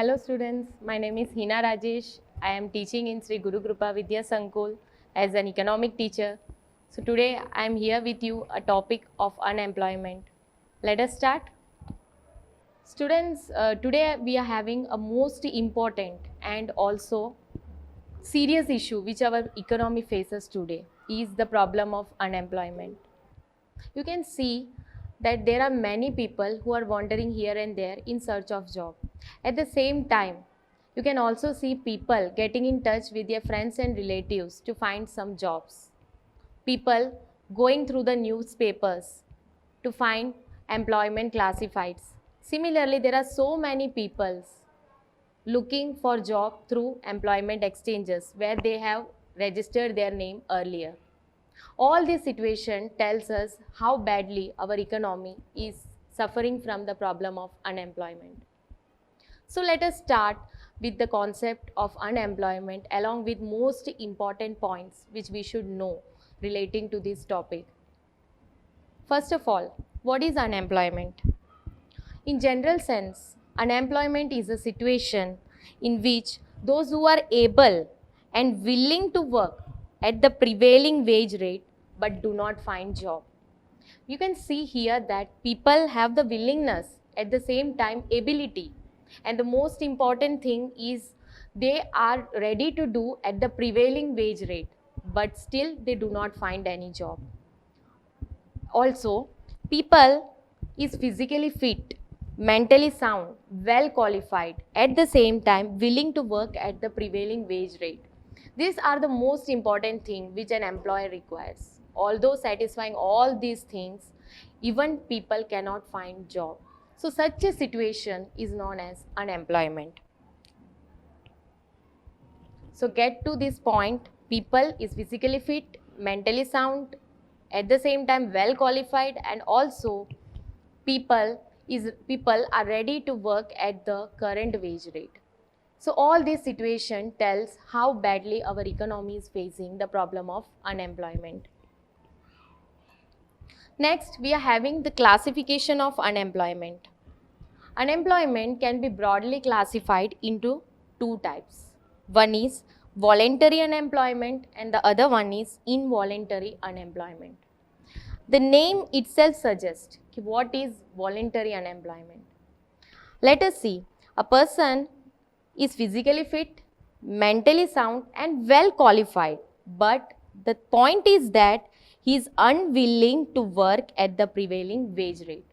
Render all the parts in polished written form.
Hello students, my name is Heena Rajesh. I am teaching in Sri Guru Krupa Vidya Sankul as an economic teacher. So today I am here with you a topic of unemployment. Let us start. Students, today we are having a most important and also serious issue which our economy faces today is the problem of unemployment. You can see that there are many people who are wandering here and there in search of job. At the same time, you can also see people getting in touch with their friends and relatives to find some jobs. People going through the newspapers to find employment classifieds. Similarly, there are so many people looking for job through employment exchanges where they have registered their name earlier. All this situation tells us how badly our economy is suffering from the problem of unemployment. So let us start with the concept of unemployment along with most important points which we should know relating to this topic. First of all, what is unemployment? In general sense, unemployment is a situation in which those who are able and willing to work at the prevailing wage rate but do not find job. You can see here that people have the willingness, at the same time ability, and the most important thing is they are ready to do at the prevailing wage rate but still they do not find any job. Also, people is physically fit, mentally sound, well qualified, at the same time willing to work at the prevailing wage rate. These are the most important things which an employer requires. Although satisfying all these things, even people cannot find job. So such a situation is known as unemployment. So get to this point, people is physically fit, mentally sound, at the same time well qualified, and also people are ready to work at the current wage rate. So all this situation tells how badly our economy is facing the problem of unemployment. Next, we are having the classification of unemployment. Unemployment can be broadly classified into two types. One is voluntary unemployment and the other one is involuntary unemployment. The name itself suggests what is voluntary unemployment. Let us see. A person is physically fit, mentally sound and well qualified, but the point is that he is unwilling to work at the prevailing wage rate.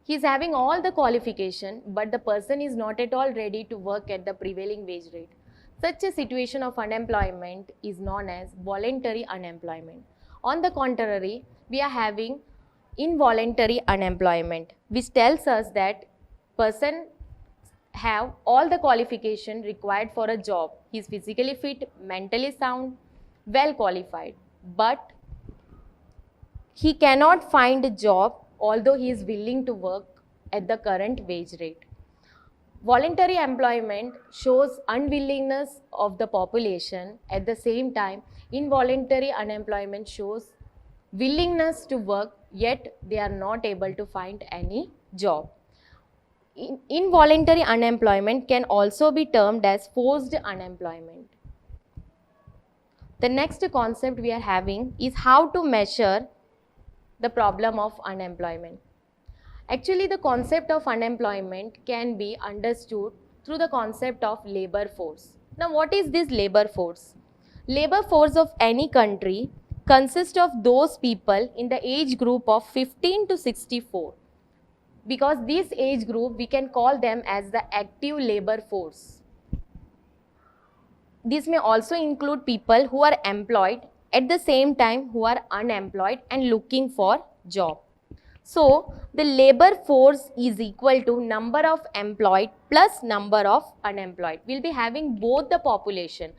He is having all the qualification, but the person is not at all ready to work at the prevailing wage rate. Such a situation of unemployment is known as voluntary unemployment. On the contrary, we are having involuntary unemployment, which tells us that person have all the qualification required for a job. He is physically fit, mentally sound, well qualified, but he cannot find a job although he is willing to work at the current wage rate. Voluntary employment shows unwillingness of the population. At the same time, involuntary unemployment shows willingness to work, yet they are not able to find any job. Involuntary unemployment can also be termed as forced unemployment. The next concept we are having is how to measure the problem of unemployment. Actually, the concept of unemployment can be understood through the concept of labor force. Now, what is this labor force? Labor force of any country consists of those people in the age group of 15 to 64. Because this age group, we can call them as the active labor force. This may also include people who are employed at the same time who are unemployed and looking for job. So, the labor force is equal to number of employed plus number of unemployed. We will be having both the population.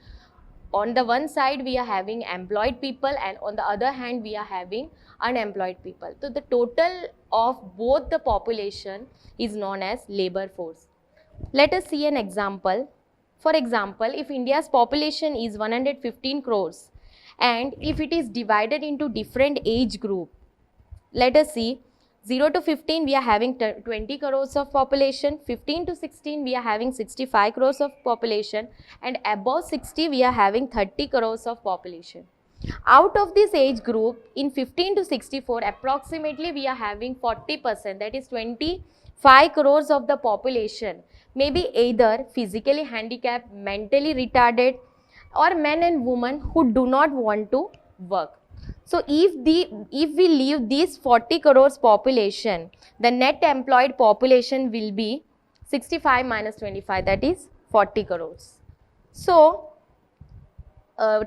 On the one side, we are having employed people and on the other hand, we are having unemployed people. So, the total of both the population is known as labor force. Let us see an example. For example, if India's population is 115 crores and if it is divided into different age group, let us see 0 to 15 we are having 20 crores of population, 15 to 16 we are having 65 crores of population, and above 60 we are having 30 crores of population. Out of this age group, in 15 to 64 approximately we are having 40%, that is 25 crores of the population may be either physically handicapped, mentally retarded, or men and women who do not want to work. So if we leave this 40 crores population, the net employed population will be 65 minus 25, that is 40 crores. So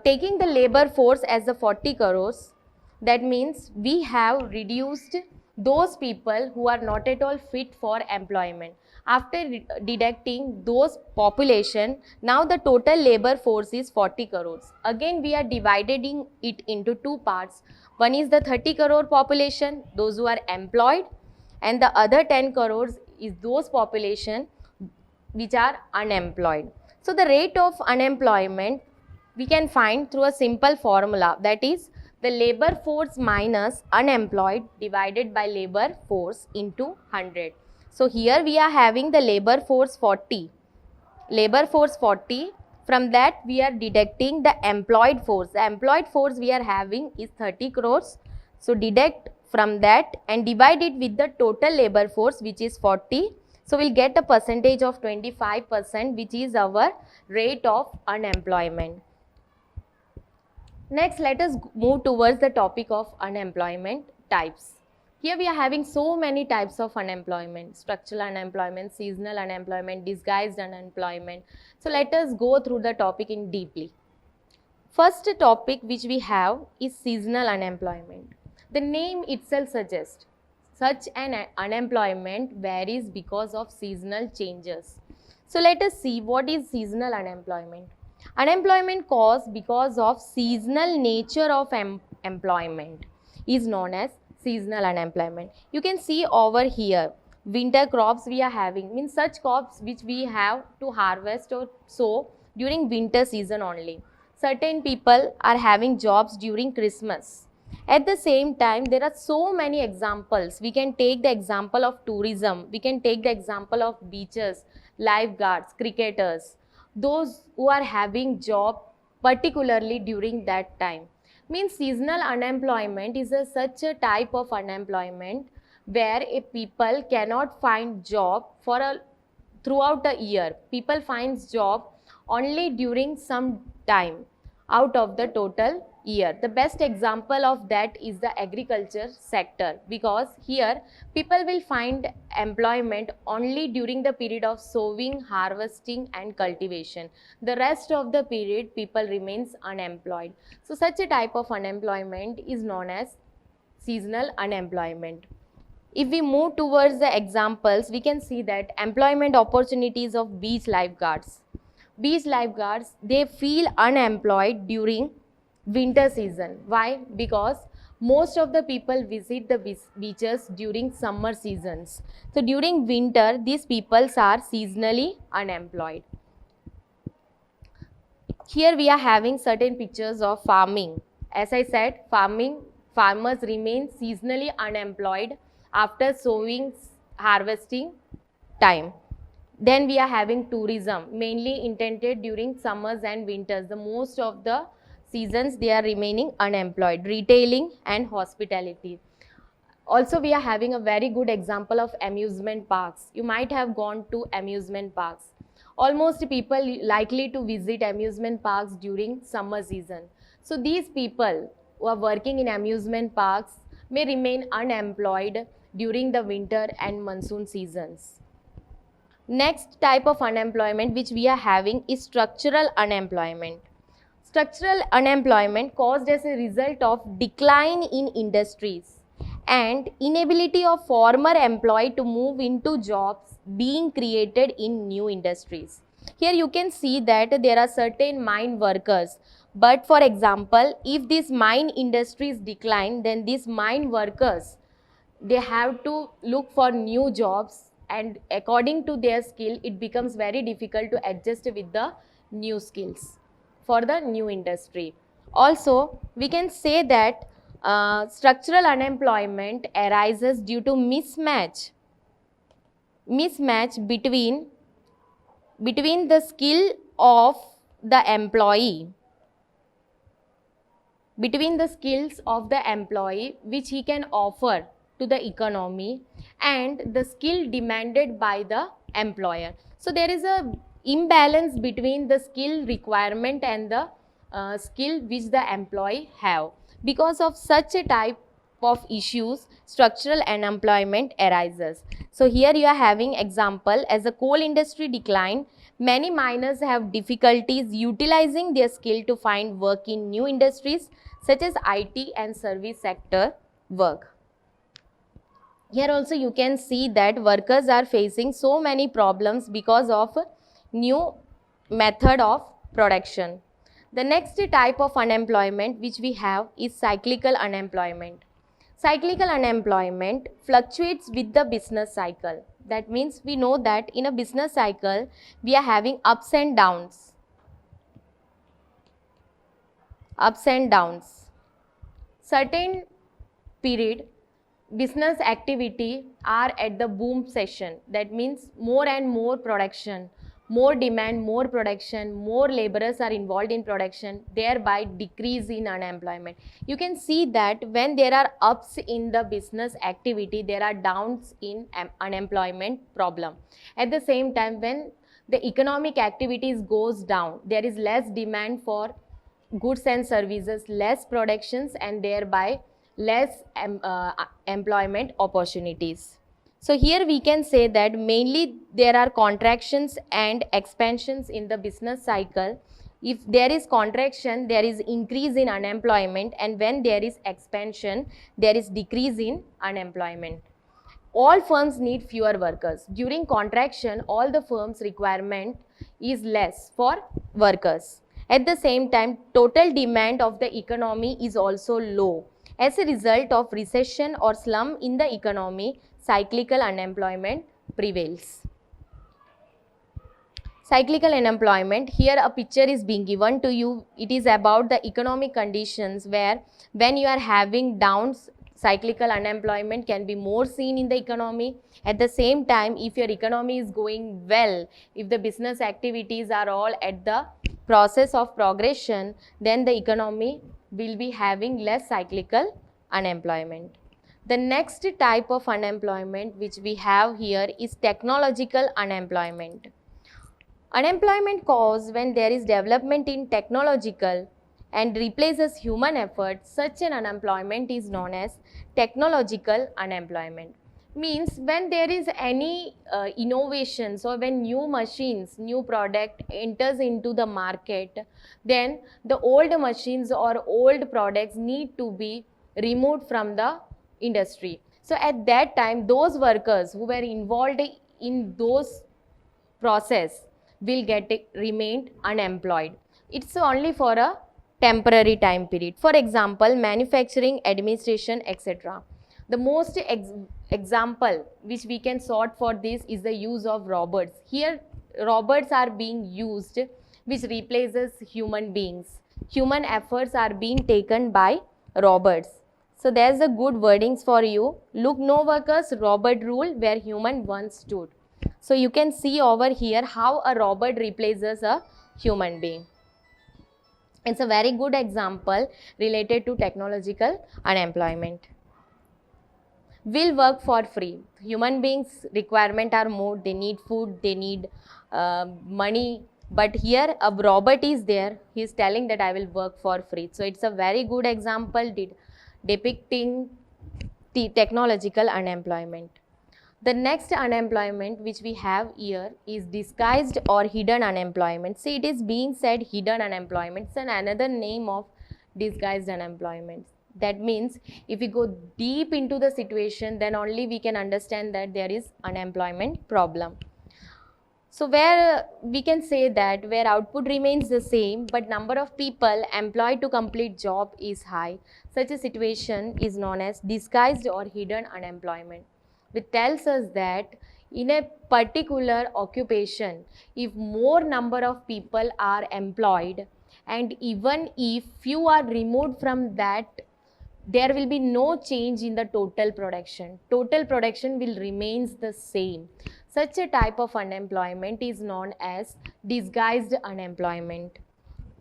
taking the labor force as the 40 crores, that means we have reduced those people who are not at all fit for employment. After deducting those population, now the total labor force is 40 crores. Again, we are dividing it into two parts. One is the 30 crore population, those who are employed, and the other 10 crores is those population which are unemployed. So the rate of unemployment we can find through a simple formula, that is the labor force minus unemployed divided by labor force into 100. So here we are having the labor force 40. Labor force 40, from that we are deducting the employed force. The employed force we are having is 30 crores. So deduct from that and divide it with the total labor force which is 40. So we'll get a percentage of 25%, which is our rate of unemployment. Next, let us move towards the topic of unemployment types. Here we are having so many types of unemployment: structural unemployment, seasonal unemployment, disguised unemployment. So let us go through the topic in deeply. First topic which we have is seasonal unemployment. The name itself suggests such an unemployment varies because of seasonal changes. So let us see what is seasonal unemployment. Unemployment caused because of seasonal nature of employment is known as seasonal unemployment. You can see over here, winter crops we are having, means such crops which we have to harvest or sow during winter season only. Certain people are having jobs during Christmas. At the same time, there are so many examples. We can take the example of tourism, we can take the example of beaches, lifeguards, cricketers, those who are having job particularly during that time. Means seasonal unemployment is such a type of unemployment where a people cannot find job throughout a year. People finds job only during some time out of the total year. The best example of that is the agriculture sector, because here people will find employment only during the period of sowing, harvesting and cultivation. The rest of the period people remains unemployed. So such a type of unemployment is known as seasonal unemployment. If we move towards the examples, we can see that employment opportunities of beach lifeguards. Beach lifeguards, they feel unemployed during winter season. Why? Because most of the people visit the beaches during summer seasons. So during winter, these people are seasonally unemployed. Here we are having certain pictures of farming. As I said, farmers remain seasonally unemployed after sowing, harvesting time. Then we are having tourism, mainly intended during summers and winters. The most of the seasons they are remaining unemployed. Retailing and hospitality. Also we are having a very good example of amusement parks. You might have gone to amusement parks. Almost people likely to visit amusement parks during summer season. So these people who are working in amusement parks may remain unemployed during the winter and monsoon seasons. Next type of unemployment which we are having is structural unemployment. Structural unemployment caused as a result of decline in industries and inability of former employee to move into jobs being created in new industries. Here you can see that there are certain mine workers, but for example, if these mine industries decline, then these mine workers, they have to look for new jobs, and according to their skill, it becomes very difficult to adjust with the new skills for the new industry. Also, we can say that Structural unemployment arises due to mismatch between the skill of the employee, between the skills of the employee which he can offer to the economy and the skill demanded by the employer. So there is a imbalance between the skill requirement and the skill which the employee have. Because of such a type of issues, structural unemployment arises. So here you are having example, as the coal industry decline, many miners have difficulties utilizing their skill to find work in new industries such as IT and service sector work. Here also you can see that workers are facing so many problems because of new method of production. The next type of unemployment which we have is cyclical unemployment. Cyclical unemployment fluctuates with the business cycle. That means we know that in a business cycle we are having ups and downs. Certain period business activity are at the boom session. That means more and more production, more demand, more production, more laborers are involved in production, thereby decrease in unemployment. You can see that when there are ups in the business activity, there are downs in unemployment problem. At the same time, when the economic activities goes down, there is less demand for goods and services, less productions, and thereby less employment opportunities. So here we can say that mainly there are contractions and expansions in the business cycle. If there is contraction, there is increase in unemployment, and when there is expansion, there is decrease in unemployment. All firms need fewer workers. During contraction, all the firms' requirement is less for workers. At the same time, total demand of the economy is also low. As a result of recession or slump in the economy, cyclical unemployment prevails. Cyclical unemployment, here a picture is being given to you. It is about the economic conditions where when you are having downs, cyclical unemployment can be more seen in the economy. At the same time, if your economy is going well, if the business activities are all at the process of progression, then the economy will be having less cyclical unemployment. The next type of unemployment which we have here is technological unemployment. Unemployment caused when there is development in technological and replaces human effort. Such an unemployment is known as technological unemployment. Means when there is any innovations or when new machines, new product enters into the market, then the old machines or old products need to be removed from the industry. So at that time, those workers who were involved in those process will remain unemployed. It's only for a temporary time period. For example, manufacturing, administration, etc. The most example which we can sort for this is the use of robots. Here robots are being used which replaces human beings. Human efforts are being taken by robots. So there's a good wordings for you. Look no workers, robot rule where human once stood. So you can see over here how a robot replaces a human being. It's a very good example related to technological unemployment. Will work for free. Human beings' requirement are more. They need food, they need money. But here a robot is there. He is telling that I will work for free. So it's a very good example depicting the technological unemployment. The next unemployment which we have here is disguised or hidden unemployment. See, it is being said hidden unemployment. It's another name of disguised unemployment. That means if we go deep into the situation, then only we can understand that there is unemployment problem. So where we can say that where output remains the same but number of people employed to complete job is high, such a situation is known as disguised or hidden unemployment. Which tells us that in a particular occupation, if more number of people are employed and even if few are removed from that there will be no change in the total production. Total production will remains the same. Such a type of unemployment is known as disguised unemployment.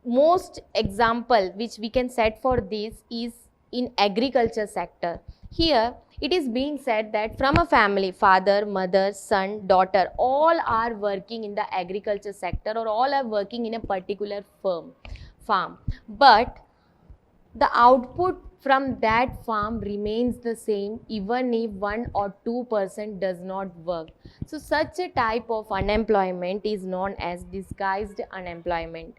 Most example which we can set for this is in agriculture sector. Here it is being said that from a family, father, mother, son, daughter, all are working in the agriculture sector, or all are working in a particular farm, but the output from that farm remains the same even if 1 or 2% does not work. So such a type of unemployment is known as disguised unemployment.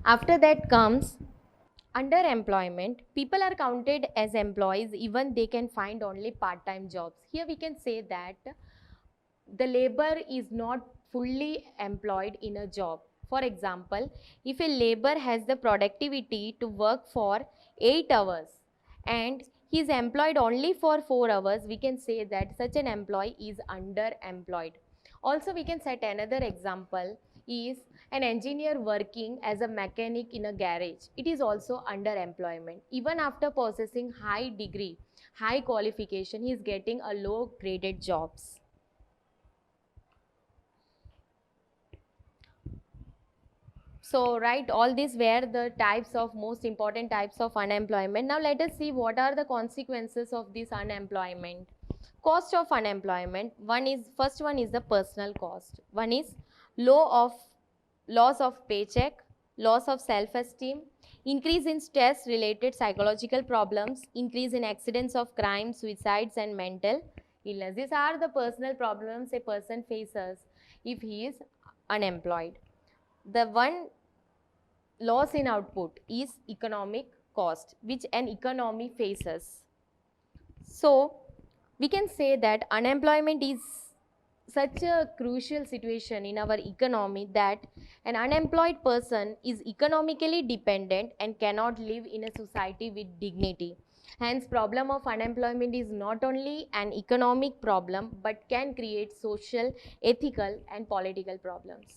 After that comes underemployment. People are counted as employees even they can find only part-time jobs. Here we can say that the labor is not fully employed in a job. For example, if a labor has the productivity to work for 8 hours and he is employed only for 4 hours, we can say that such an employee is underemployed. Also, we can set another example is an engineer working as a mechanic in a garage. It is also underemployment. Even after possessing high degree, high qualification, he is getting a low graded jobs. So, right, all these were the types of most important types of unemployment. Now, let us see what are the consequences of this unemployment. Cost of unemployment. First one is the personal cost. One is loss of paycheck, loss of self-esteem, increase in stress-related psychological problems, increase in accidents of crime, suicides, and mental illness. These are the personal problems a person faces if he is unemployed. The one loss in output is economic cost which an economy faces. So we can say that unemployment is such a crucial situation in our economy that an unemployed person is economically dependent and cannot live in a society with dignity. Hence, problem of unemployment is not only an economic problem but can create social, ethical, and political problems.